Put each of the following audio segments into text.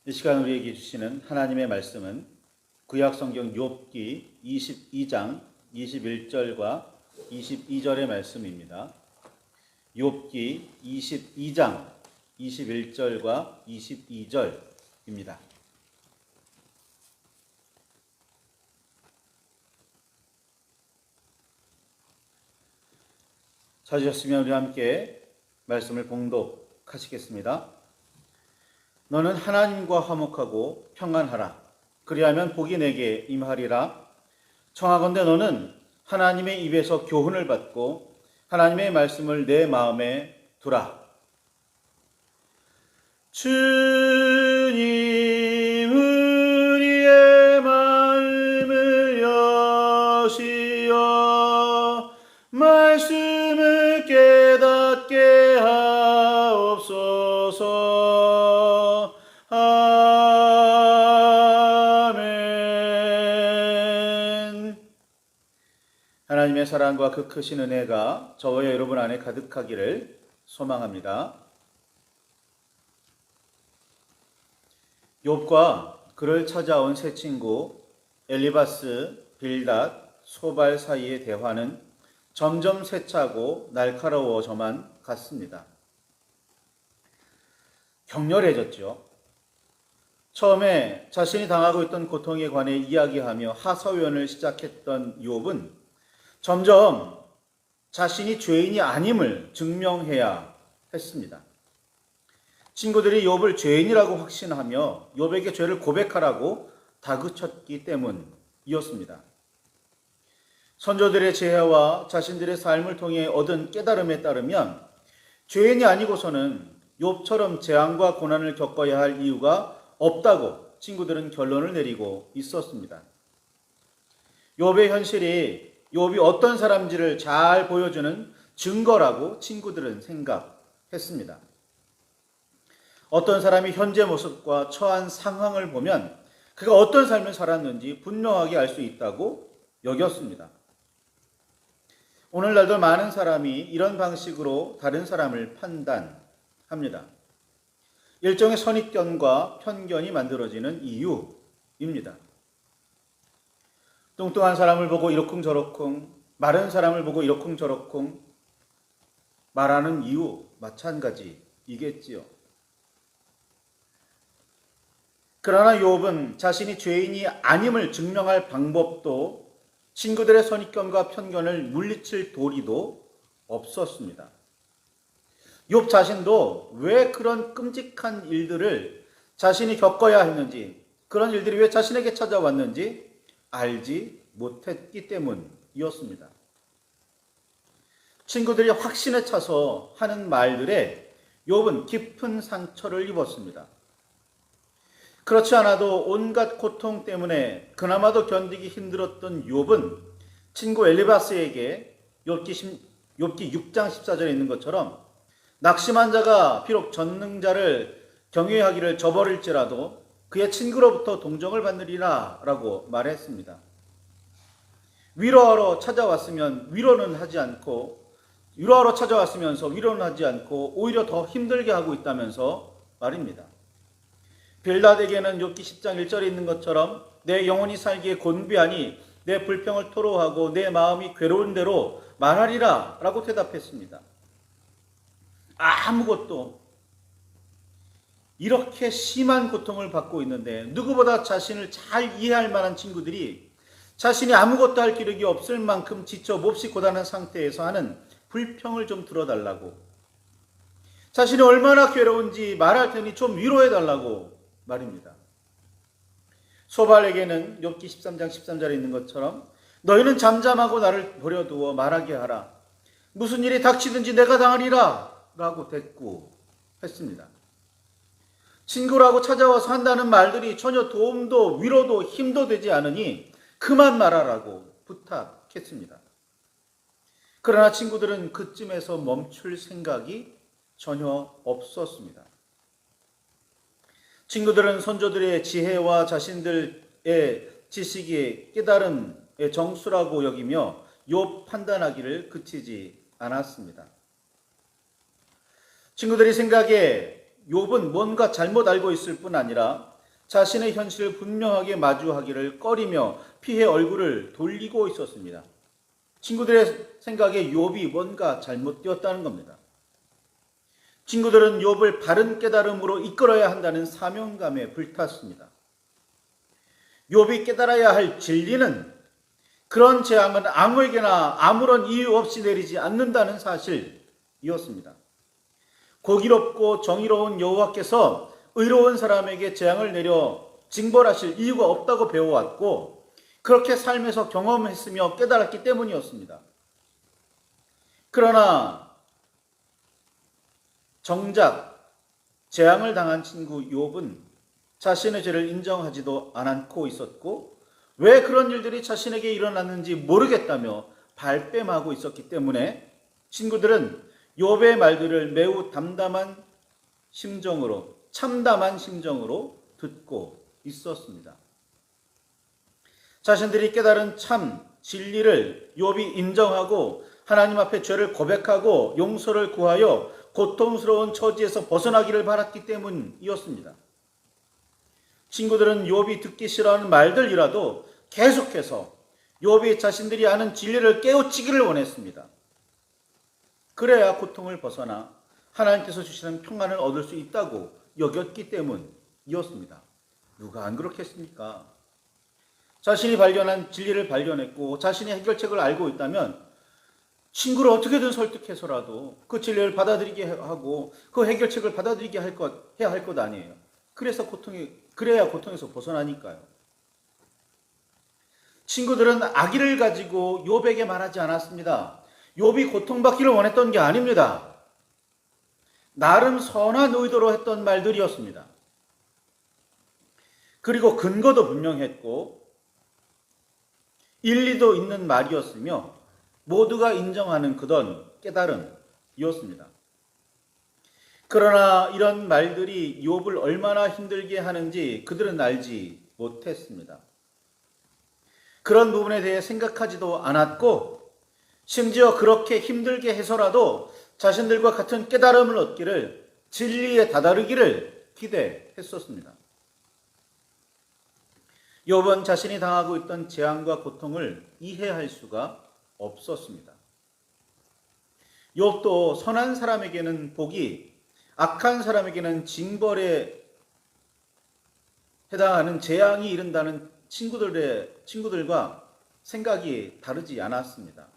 이 시간 우리에게 주시는 하나님의 말씀은 구약성경 욥기 22장 21절과 22절의 말씀입니다. 욥기 22장 21절과 22절입니다. 찾으셨으면 우리 함께 말씀을 봉독하시겠습니다. 너는 하나님과 화목하고 평안하라. 그리하면 복이 내게 임하리라. 청하건대 너는 하나님의 입에서 교훈을 받고 하나님의 말씀을 내 마음에 두라. 주님 우리의 마음을 여시어 말씀을 깨닫게 하옵소서. 아멘. 하나님의 사랑과 그 크신 은혜가 저와 여러분 안에 가득하기를 소망합니다. 욥과 그를 찾아온 세 친구 엘리바스, 빌닷, 소발 사이의 대화는 점점 세차고 날카로워져만 갔습니다. 격렬해졌죠. 처음에 자신이 당하고 있던 고통에 관해 이야기하며 하소연을 시작했던 욥은 점점 자신이 죄인이 아님을 증명해야 했습니다. 친구들이 욥을 죄인이라고 확신하며 욥에게 죄를 고백하라고 다그쳤기 때문이었습니다. 선조들의 지혜와 자신들의 삶을 통해 얻은 깨달음에 따르면 죄인이 아니고서는 욥처럼 재앙과 고난을 겪어야 할 이유가 없다고 친구들은 결론을 내리고 있었습니다. 욥의 현실이 욥이 어떤 사람인지를 잘 보여주는 증거라고 친구들은 생각했습니다. 어떤 사람이 현재 모습과 처한 상황을 보면 그가 어떤 삶을 살았는지 분명하게 알 수 있다고 여겼습니다. 오늘날도 많은 사람이 이런 방식으로 다른 사람을 판단합니다. 일종의 선입견과 편견이 만들어지는 이유입니다. 뚱뚱한 사람을 보고 이러쿵저러쿵, 마른 사람을 보고 이러쿵저러쿵 말하는 이유 마찬가지이겠지요. 그러나 욥은 자신이 죄인이 아님을 증명할 방법도 친구들의 선입견과 편견을 물리칠 도리도 없었습니다. 욥 자신도 왜 그런 끔찍한 일들을 자신이 겪어야 했는지, 그런 일들이 왜 자신에게 찾아왔는지 알지 못했기 때문이었습니다. 친구들이 확신에 차서 하는 말들에 욥은 깊은 상처를 입었습니다. 그렇지 않아도 온갖 고통 때문에 그나마도 견디기 힘들었던 욥은 친구 엘리바스에게 욥기 6장 14절에 있는 것처럼 낙심한 자가 비록 전능자를 경외하기를 저버릴지라도 그의 친구로부터 동정을 받으리라 라고 말했습니다. 위로하러 찾아왔으면서 위로는 하지 않고 오히려 더 힘들게 하고 있다면서 말입니다. 빌닷에게는 욥기 10장 1절에 있는 것처럼 내 영혼이 살기에 곤비하니 내 불평을 토로하고 내 마음이 괴로운 대로 말하리라 라고 대답했습니다. 아무것도 이렇게 심한 고통을 받고 있는데 누구보다 자신을 잘 이해할 만한 친구들이 자신이 아무것도 할 기력이 없을 만큼 지쳐 몹시 고단한 상태에서 하는 불평을 좀 들어달라고, 자신이 얼마나 괴로운지 말할 테니 좀 위로해달라고 말입니다. 소발에게는 욥기 13장 13절에 있는 것처럼 너희는 잠잠하고 나를 버려두어 말하게 하라. 무슨 일이 닥치든지 내가 당하리라 라고 대꾸했습니다. 친구라고 찾아와서 한다는 말들이 전혀 도움도 위로도 힘도 되지 않으니 그만 말하라고 부탁했습니다. 그러나 친구들은 그쯤에서 멈출 생각이 전혀 없었습니다. 친구들은 선조들의 지혜와 자신들의 지식이 깨달음의 정수라고 여기며 욥 판단하기를 그치지 않았습니다. 친구들이 생각에 욥은 뭔가 잘못 알고 있을 뿐 아니라 자신의 현실을 분명하게 마주하기를 꺼리며 피해 얼굴을 돌리고 있었습니다. 친구들의 생각에 욥이 뭔가 잘못되었다는 겁니다. 친구들은 욥을 바른 깨달음으로 이끌어야 한다는 사명감에 불탔습니다. 욥이 깨달아야 할 진리는 그런 재앙은 아무에게나 아무런 이유 없이 내리지 않는다는 사실이었습니다. 공의롭고 정의로운 여호와께서 의로운 사람에게 재앙을 내려 징벌하실 이유가 없다고 배워왔고 그렇게 삶에서 경험했으며 깨달았기 때문이었습니다. 그러나 정작 재앙을 당한 친구 욥은 자신의 죄를 인정하지도 않고 있었고 왜 그런 일들이 자신에게 일어났는지 모르겠다며 발뺌하고 있었기 때문에 친구들은 욥의 말들을 매우 참담한 심정으로 듣고 있었습니다. 자신들이 깨달은 참 진리를 욥이 인정하고 하나님 앞에 죄를 고백하고 용서를 구하여 고통스러운 처지에서 벗어나기를 바랐기 때문이었습니다. 친구들은 욥이 듣기 싫어하는 말들이라도 계속해서 욥이 자신들이 아는 진리를 깨우치기를 원했습니다. 그래야 고통을 벗어나 하나님께서 주시는 평안을 얻을 수 있다고 여겼기 때문이었습니다. 누가 안 그렇겠습니까? 자신이 발견한 진리를 발견했고 자신의 해결책을 알고 있다면 친구를 어떻게든 설득해서라도 그 진리를 받아들이게 하고 그 해결책을 받아들이게 해야 할 것 아니에요. 그래야 고통에서 벗어나니까요. 친구들은 악의를 가지고 욥에게 말하지 않았습니다. 욥이 고통받기를 원했던 게 아닙니다. 나름 선한 의도로 했던 말들이었습니다. 그리고 근거도 분명했고 일리도 있는 말이었으며 모두가 인정하는 그런 깨달음이었습니다. 그러나 이런 말들이 욥을 얼마나 힘들게 하는지 그들은 알지 못했습니다. 그런 부분에 대해 생각하지도 않았고 심지어 그렇게 힘들게 해서라도 자신들과 같은 깨달음을 얻기를 진리에 다다르기를 기대했었습니다. 욥은 자신이 당하고 있던 재앙과 고통을 이해할 수가 없었습니다. 욥도 선한 사람에게는 복이, 악한 사람에게는 징벌에 해당하는 재앙이 이른다는 친구들과 생각이 다르지 않았습니다.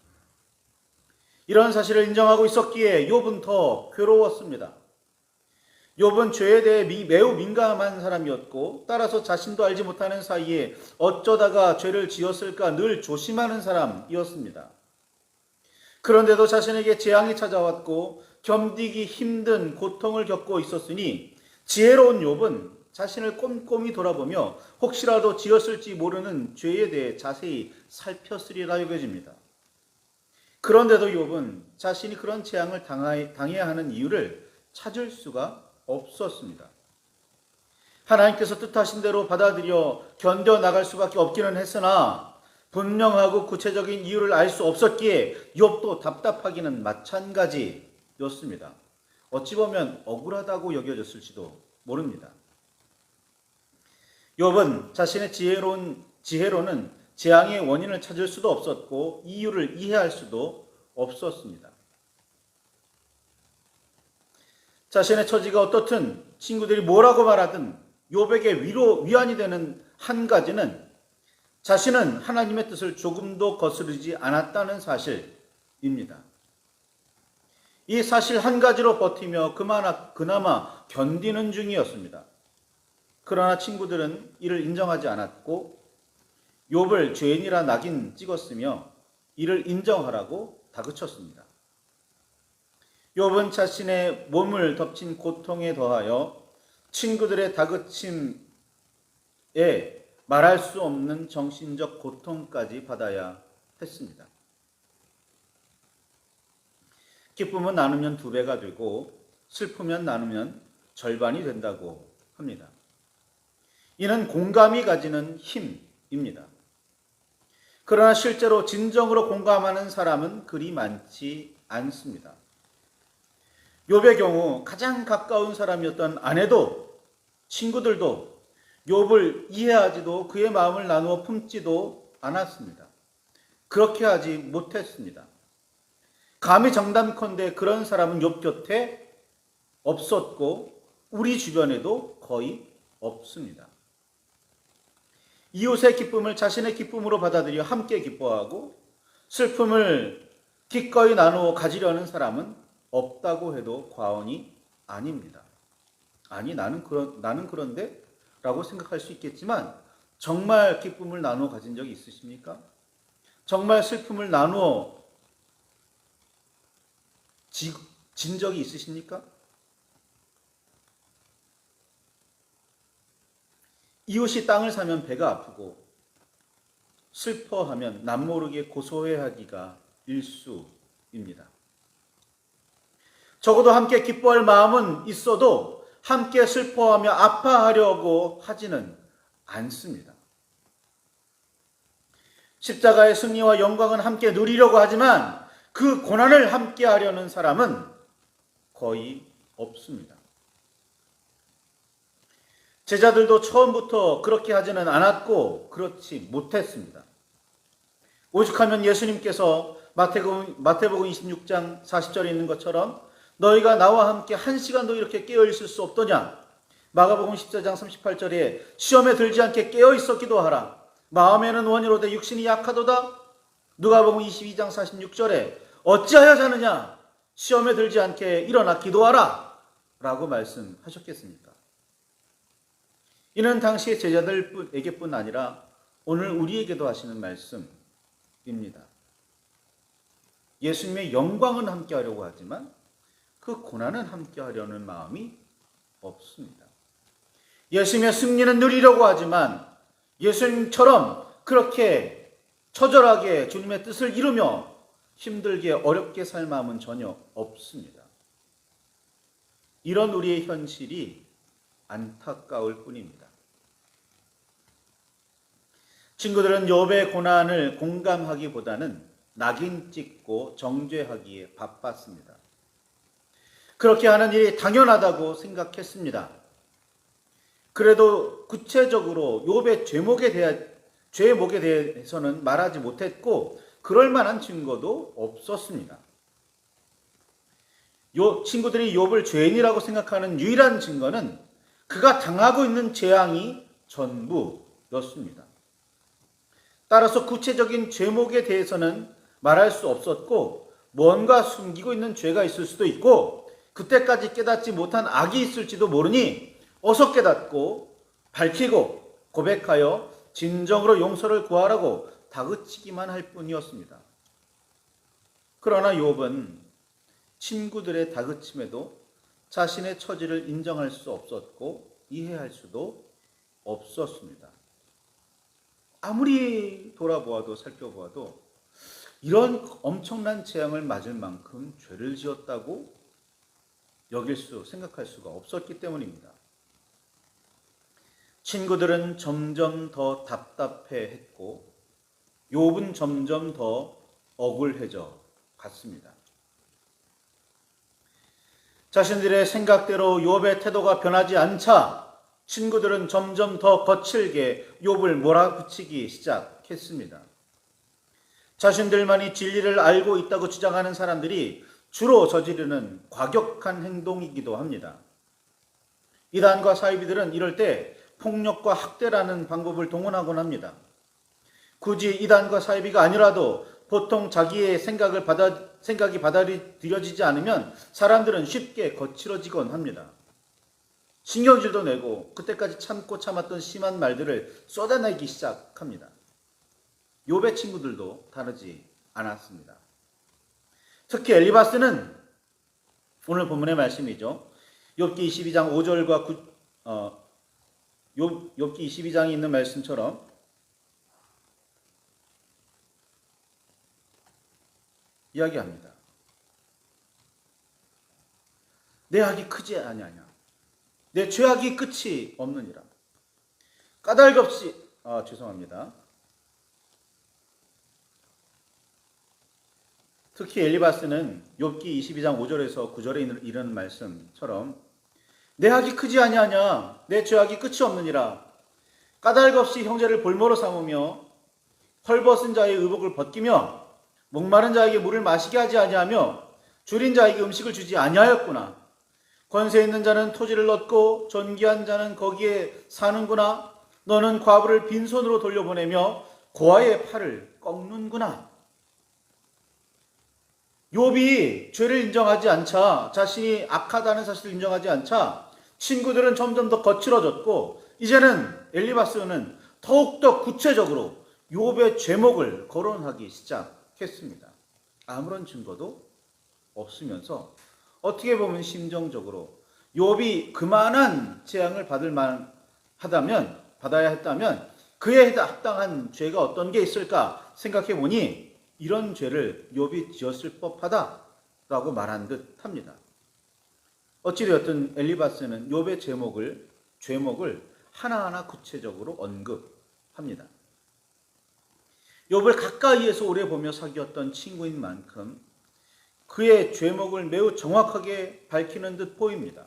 이런 사실을 인정하고 있었기에 욥은 더 괴로웠습니다. 욥은 죄에 대해 매우 민감한 사람이었고 따라서 자신도 알지 못하는 사이에 어쩌다가 죄를 지었을까 늘 조심하는 사람이었습니다. 그런데도 자신에게 재앙이 찾아왔고 견디기 힘든 고통을 겪고 있었으니 지혜로운 욥은 자신을 꼼꼼히 돌아보며 혹시라도 지었을지 모르는 죄에 대해 자세히 살폈으리라 여겨집니다. 그런데도 욥은 자신이 그런 재앙을 당해야 하는 이유를 찾을 수가 없었습니다. 하나님께서 뜻하신 대로 받아들여 견뎌나갈 수밖에 없기는 했으나 분명하고 구체적인 이유를 알 수 없었기에 욥도 답답하기는 마찬가지였습니다. 어찌 보면 억울하다고 여겨졌을지도 모릅니다. 욥은 자신의 지혜로는 재앙의 원인을 찾을 수도 없었고 이유를 이해할 수도 없었습니다. 자신의 처지가 어떻든 친구들이 뭐라고 말하든 욥에게 위안이 되는 한 가지는 자신은 하나님의 뜻을 조금도 거스르지 않았다는 사실입니다. 이 사실 한 가지로 버티며 그나마 견디는 중이었습니다. 그러나 친구들은 이를 인정하지 않았고 욥을 죄인이라 낙인 찍었으며 이를 인정하라고 다그쳤습니다. 욥은 자신의 몸을 덮친 고통에 더하여 친구들의 다그침에 말할 수 없는 정신적 고통까지 받아야 했습니다. 기쁨은 나누면 2배가 되고 슬프면 나누면 절반이 된다고 합니다. 이는 공감이 가지는 힘입니다. 그러나 실제로 진정으로 공감하는 사람은 그리 많지 않습니다. 욥의 경우 가장 가까운 사람이었던 아내도 친구들도 욥을 이해하지도 그의 마음을 나누어 품지도 않았습니다. 그렇게 하지 못했습니다. 감히 장담컨대 그런 사람은 욥 곁에 없었고 우리 주변에도 거의 없습니다. 이웃의 기쁨을 자신의 기쁨으로 받아들여 함께 기뻐하고 슬픔을 기꺼이 나누어 가지려는 사람은 없다고 해도 과언이 아닙니다. 아니 나는 그런데? 라고 생각할 수 있겠지만 정말 기쁨을 나누어 가진 적이 있으십니까? 정말 슬픔을 나누어 진 적이 있으십니까? 이웃이 땅을 사면 배가 아프고 슬퍼하면 남모르게 고소해하기가 일수입니다. 적어도 함께 기뻐할 마음은 있어도 함께 슬퍼하며 아파하려고 하지는 않습니다. 십자가의 승리와 영광은 함께 누리려고 하지만 그 고난을 함께 하려는 사람은 거의 없습니다. 제자들도 처음부터 그렇게 하지는 않았고 그렇지 못했습니다. 오죽하면 예수님께서 마태복음 26장 40절에 있는 것처럼 너희가 나와 함께 한 시간도 이렇게 깨어 있을 수 없더냐. 마가복음 14장 38절에 시험에 들지 않게 깨어 있었기도 하라. 마음에는 원이로되 육신이 약하도다. 누가복음 22장 46절에 어찌하여 자느냐. 시험에 들지 않게 일어나 기도하라. 라고 말씀하셨겠습니까? 이는 당시의 제자들에게뿐 아니라 오늘 우리에게도 하시는 말씀입니다. 예수님의 영광은 함께 하려고 하지만 그 고난은 함께 하려는 마음이 없습니다. 예수님의 승리는 누리려고 하지만 예수님처럼 그렇게 처절하게 주님의 뜻을 이루며 힘들게 어렵게 살 마음은 전혀 없습니다. 이런 우리의 현실이 안타까울 뿐입니다. 친구들은 욥의 고난을 공감하기보다는 낙인 찍고 정죄하기에 바빴습니다. 그렇게 하는 일이 당연하다고 생각했습니다. 그래도 구체적으로 욥의 죄목에 대해서는 말하지 못했고 그럴 만한 증거도 없었습니다. 친구들이 욥을 죄인이라고 생각하는 유일한 증거는 그가 당하고 있는 재앙이 전부였습니다. 따라서 구체적인 죄목에 대해서는 말할 수 없었고 뭔가 숨기고 있는 죄가 있을 수도 있고 그때까지 깨닫지 못한 악이 있을지도 모르니 어서 깨닫고 밝히고 고백하여 진정으로 용서를 구하라고 다그치기만 할 뿐이었습니다. 그러나 욥은 친구들의 다그침에도 자신의 처지를 인정할 수 없었고 이해할 수도 없었습니다. 아무리 돌아보아도 살펴보아도 이런 엄청난 재앙을 맞을 만큼 죄를 지었다고 생각할 수가 없었기 때문입니다. 친구들은 점점 더 답답해했고 욥은 점점 더 억울해져 갔습니다. 자신들의 생각대로 욥의 태도가 변하지 않자 친구들은 점점 더 거칠게 욥을 몰아붙이기 시작했습니다. 자신들만이 진리를 알고 있다고 주장하는 사람들이 주로 저지르는 과격한 행동이기도 합니다. 이단과 사이비들은 이럴 때 폭력과 학대라는 방법을 동원하곤 합니다. 굳이 이단과 사이비가 아니라도 보통 자기의 생각이 받아들여지지 않으면 사람들은 쉽게 거칠어지곤 합니다. 신경질도 내고 그때까지 참고 참았던 심한 말들을 쏟아내기 시작합니다. 욥의 친구들도 다르지 않았습니다. 특히 엘리바스는 오늘 본문의 말씀이죠. 욥기 22장 5절과 욥기 22장에 있는 말씀처럼 이야기합니다. 내 악이 크지 아니하냐. 내 죄악이 끝이 없느니라. 까닭없이 죄송합니다. 특히 엘리바스는 욥기 22장 5절에서 9절에 이르는 말씀처럼 내 악이 크지 아니하냐. 내 죄악이 끝이 없느니라. 까닭 없이 형제를 볼모로 삼으며 헐벗은 자의 의복을 벗기며 목마른 자에게 물을 마시게 하지 아니하며 줄인 자에게 음식을 주지 아니하였구나. 권세 있는 자는 토지를 얻고 존귀한 자는 거기에 사는구나. 너는 과부를 빈손으로 돌려보내며 고아의 팔을 꺾는구나. 욥이 죄를 인정하지 않자, 자신이 악하다는 사실을 인정하지 않자 친구들은 점점 더 거칠어졌고, 이제는 엘리바스는 더욱더 구체적으로 욥의 죄목을 거론하기 시작했습니다. 아무런 증거도 없으면서 어떻게 보면 심정적으로 욥이 그만한 재앙을 받아야 했다면 그에 합당한 죄가 어떤 게 있을까 생각해 보니 이런 죄를 욥이 지었을 법하다라고 말한 듯 합니다. 어찌되었든 엘리바스는 욥의 죄목을 하나하나 구체적으로 언급합니다. 욥을 가까이에서 오래 보며 사귀었던 친구인 만큼 그의 죄목을 매우 정확하게 밝히는 듯 보입니다.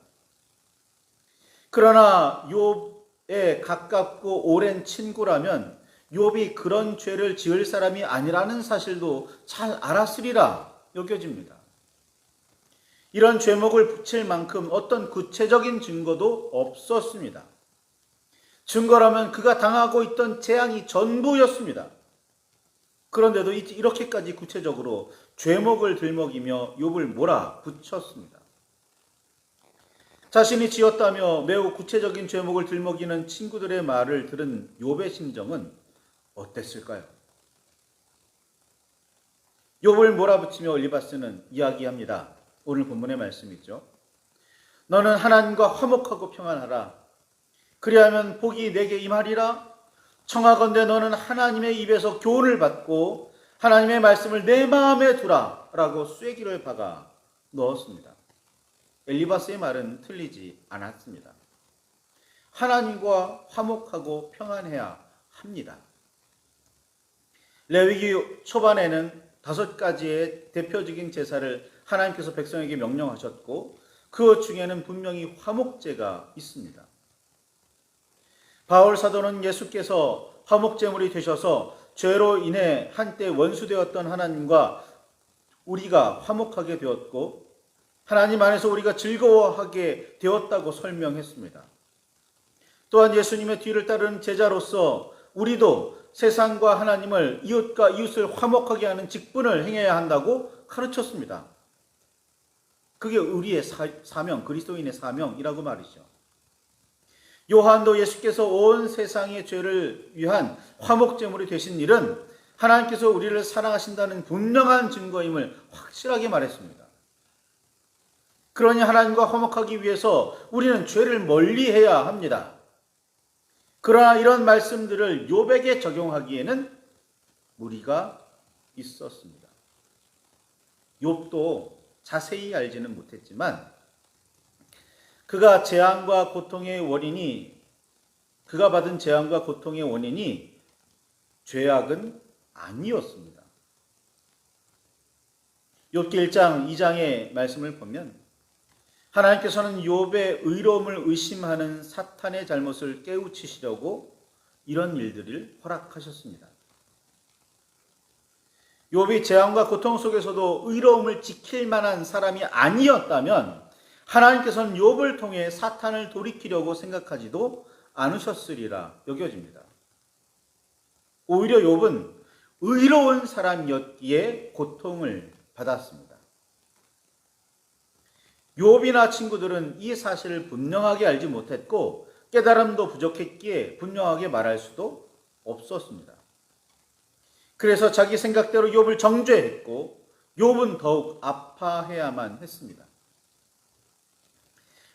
그러나 욥의 가깝고 오랜 친구라면 욥이 그런 죄를 지을 사람이 아니라는 사실도 잘 알았으리라 여겨집니다. 이런 죄목을 붙일 만큼 어떤 구체적인 증거도 없었습니다. 증거라면 그가 당하고 있던 재앙이 전부였습니다. 그런데도 이렇게까지 구체적으로 죄목을 들먹이며 욥을 몰아붙였습니다. 자신이 지었다며 매우 구체적인 죄목을 들먹이는 친구들의 말을 들은 욥의 심정은 어땠을까요? 욥을 몰아붙이며 엘리바스는 이야기합니다. 오늘 본문의 말씀이죠. 너는 하나님과 화목하고 평안하라. 그리하면 복이 내게 임하리라. 청하건대 너는 하나님의 입에서 교훈을 받고 하나님의 말씀을 내 마음에 두라 라고 쐐기를 박아 넣었습니다. 엘리바스의 말은 틀리지 않았습니다. 하나님과 화목하고 평안해야 합니다. 레위기 초반에는 5가지의 대표적인 제사를 하나님께서 백성에게 명령하셨고 그 중에는 분명히 화목제가 있습니다. 바울 사도는 예수께서 화목제물이 되셔서 죄로 인해 한때 원수되었던 하나님과 우리가 화목하게 되었고 하나님 안에서 우리가 즐거워하게 되었다고 설명했습니다. 또한 예수님의 뒤를 따르는 제자로서 우리도 세상과 하나님을 이웃과 이웃을 화목하게 하는 직분을 행해야 한다고 가르쳤습니다. 그게 우리의 사명, 그리스도인의 사명이라고 말이죠. 요한도 예수께서 온 세상의 죄를 위한 화목제물이 되신 일은 하나님께서 우리를 사랑하신다는 분명한 증거임을 확실하게 말했습니다. 그러니 하나님과 화목하기 위해서 우리는 죄를 멀리해야 합니다. 그러나 이런 말씀들을 욥에게 적용하기에는 무리가 있었습니다. 욥도 자세히 알지는 못했지만 그가 받은 재앙과 고통의 원인이 죄악은 아니었습니다. 욥기 1장 2장의 말씀을 보면 하나님께서는 욥의 의로움을 의심하는 사탄의 잘못을 깨우치시려고 이런 일들을 허락하셨습니다. 욥이 재앙과 고통 속에서도 의로움을 지킬 만한 사람이 아니었다면 하나님께서는 욥을 통해 사탄을 돌이키려고 생각하지도 않으셨으리라 여겨집니다. 오히려 욥은 의로운 사람이었기에 고통을 받았습니다. 욥이나 친구들은 이 사실을 분명하게 알지 못했고 깨달음도 부족했기에 분명하게 말할 수도 없었습니다. 그래서 자기 생각대로 욥을 정죄했고 욥은 더욱 아파해야만 했습니다.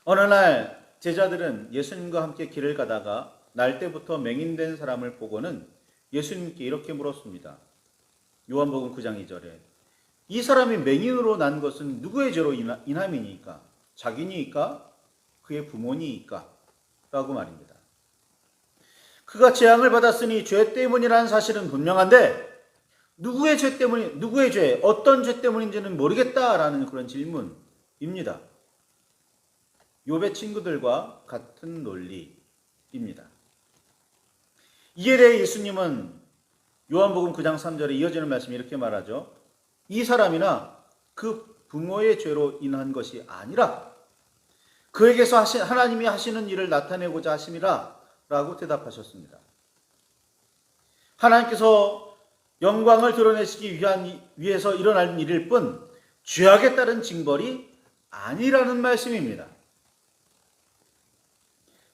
어느 날 제자들은 예수님과 함께 길을 가다가 날때부터 맹인된 사람을 보고는 예수님께 이렇게 물었습니다. 요한복음 9장 2절에 이 사람이 맹인으로 난 것은 누구의 죄로 인함이니까? 자기니까? 그의 부모니까? 라고 말입니다. 그가 재앙을 받았으니 죄 때문이라는 사실은 분명한데 누구의 죄, 어떤 죄 때문인지는 모르겠다라는 그런 질문입니다. 욥의 친구들과 같은 논리입니다. 이에 대해 예수님은 요한복음 9장 3절에 이어지는 말씀이 이렇게 말하죠. 이 사람이나 그 부모의 죄로 인한 것이 아니라 그에게서 하나님이 하시는 일을 나타내고자 하심이라 라고 대답하셨습니다. 하나님께서 영광을 드러내시기 위해서 일어난 일일 뿐 죄악에 따른 징벌이 아니라는 말씀입니다.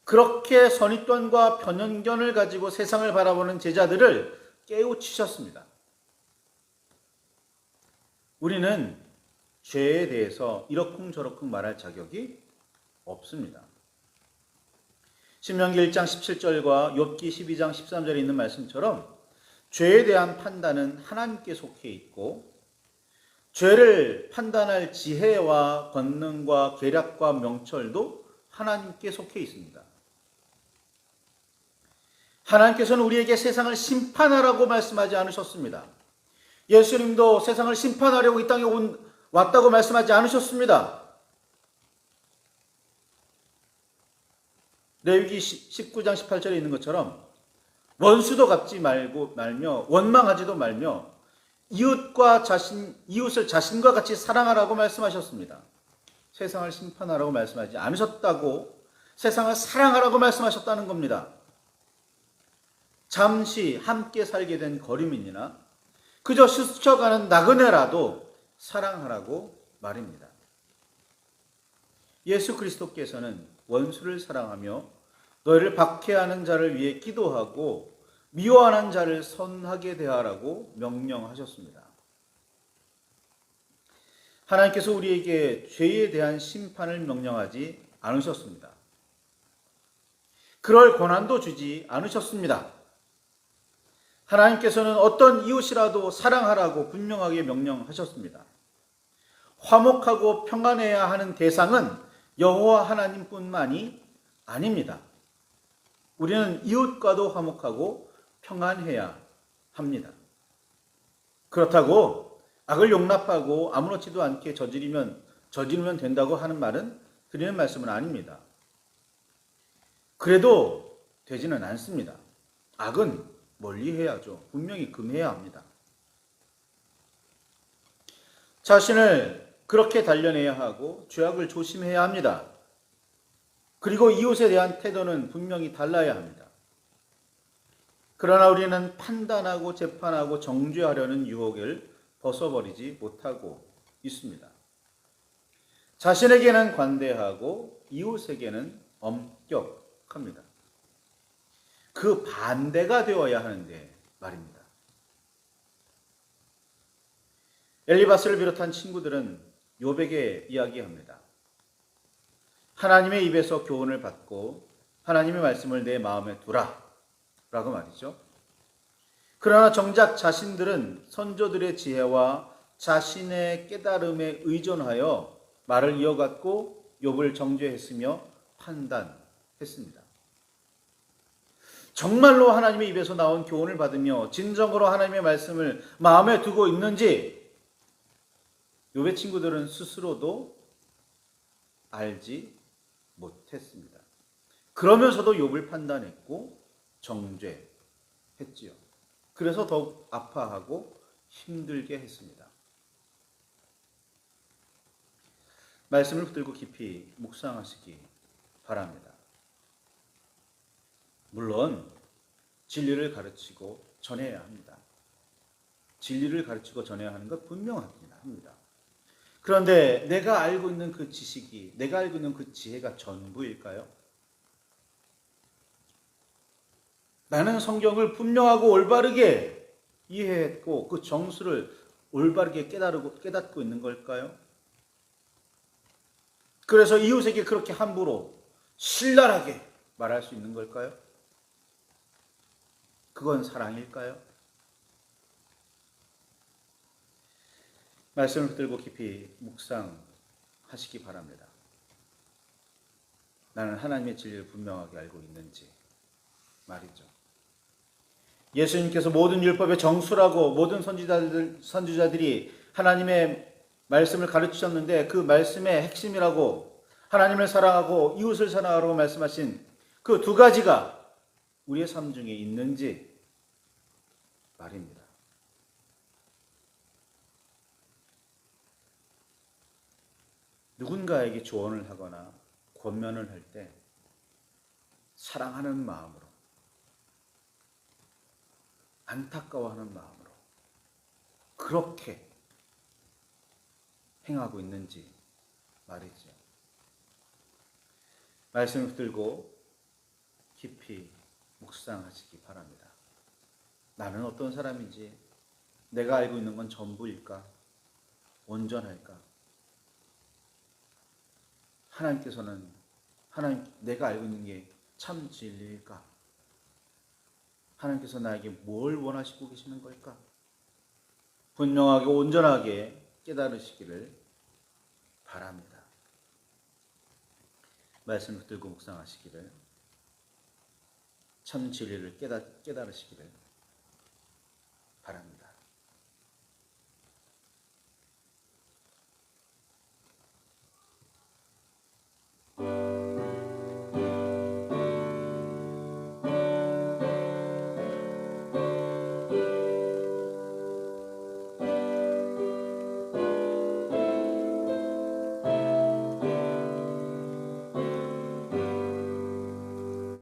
그렇게 선입견과 편견을 가지고 세상을 바라보는 제자들을 깨우치셨습니다. 우리는 죄에 대해서 이러쿵저러쿵 말할 자격이 없습니다. 신명기 1장 17절과 욥기 12장 13절에 있는 말씀처럼 죄에 대한 판단은 하나님께 속해 있고 죄를 판단할 지혜와 권능과 계략과 명철도 하나님께 속해 있습니다. 하나님께서는 우리에게 세상을 심판하라고 말씀하지 않으셨습니다. 예수님도 세상을 심판하려고 이 땅에 왔다고 말씀하지 않으셨습니다. 레위기 19장 18절에 있는 것처럼 원수도 갚지 말며 원망하지도 말며 이웃을 자신과 같이 사랑하라고 말씀하셨습니다. 세상을 심판하라고 말씀하지 않으셨다고 세상을 사랑하라고 말씀하셨다는 겁니다. 잠시 함께 살게 된 거리민이나 그저 스쳐가는 나그네라도 사랑하라고 말입니다. 예수 그리스도께서는 원수를 사랑하며 너희를 박해하는 자를 위해 기도하고 미워하는 자를 선하게 대하라고 명령하셨습니다. 하나님께서 우리에게 죄에 대한 심판을 명령하지 않으셨습니다. 그럴 권한도 주지 않으셨습니다. 하나님께서는 어떤 이웃이라도 사랑하라고 분명하게 명령하셨습니다. 화목하고 평안해야 하는 대상은 여호와 하나님뿐만이 아닙니다. 우리는 이웃과도 화목하고 평안해야 합니다. 그렇다고 악을 용납하고 아무렇지도 않게 저지르면 된다고 하는 말은 드리는 말씀은 아닙니다. 그래도 되지는 않습니다. 악은 멀리해야죠. 분명히 금해야 합니다. 자신을 그렇게 단련해야 하고 죄악을 조심해야 합니다. 그리고 이웃에 대한 태도는 분명히 달라야 합니다. 그러나 우리는 판단하고 재판하고 정죄하려는 유혹을 벗어버리지 못하고 있습니다. 자신에게는 관대하고 이웃에게는 엄격합니다. 그 반대가 되어야 하는데 말입니다. 엘리바스를 비롯한 친구들은 욥에게 이야기합니다. 하나님의 입에서 교훈을 받고 하나님의 말씀을 내 마음에 두라 라고 말이죠. 그러나 정작 자신들은 선조들의 지혜와 자신의 깨달음에 의존하여 말을 이어갔고 욥을 정죄했으며 판단했습니다. 정말로 하나님의 입에서 나온 교훈을 받으며 진정으로 하나님의 말씀을 마음에 두고 있는지 욥의 친구들은 스스로도 알지 못했습니다. 그러면서도 욥을 판단했고 정죄했지요. 그래서 더욱 아파하고 힘들게 했습니다. 말씀을 붙들고 깊이 묵상하시기 바랍니다. 물론 진리를 가르치고 전해야 합니다. 진리를 가르치고 전해야 하는 것 분명합니다. 그런데 내가 알고 있는 그 지식이, 내가 알고 있는 그 지혜가 전부일까요? 나는 성경을 분명하고 올바르게 이해했고 그 정수를 올바르게 깨닫고 있는 걸까요? 그래서 이웃에게 그렇게 함부로 신랄하게 말할 수 있는 걸까요? 그건 사랑일까요? 말씀을 붙들고 깊이 묵상하시기 바랍니다. 나는 하나님의 진리를 분명하게 알고 있는지 말이죠. 예수님께서 모든 율법의 정수라고 모든 선지자들이 하나님의 말씀을 가르치셨는데 그 말씀의 핵심이라고 하나님을 사랑하고 이웃을 사랑하라고 말씀하신 그 두 가지가 우리의 삶 중에 있는지 말입니다. 누군가에게 조언을 하거나 권면을 할 때 사랑하는 마음으로, 안타까워하는 마음으로 그렇게 행하고 있는지 말이죠. 말씀을 붙들고 깊이 묵상하시기 바랍니다. 나는 어떤 사람인지, 내가 알고 있는 건 전부일까? 온전할까? 내가 알고 있는 게 참 진리일까? 하나님께서 나에게 뭘 원하시고 계시는 걸까? 분명하게 온전하게 깨달으시기를 바랍니다. 말씀을 붙들고 묵상하시기를, 참 진리를 깨달으시기를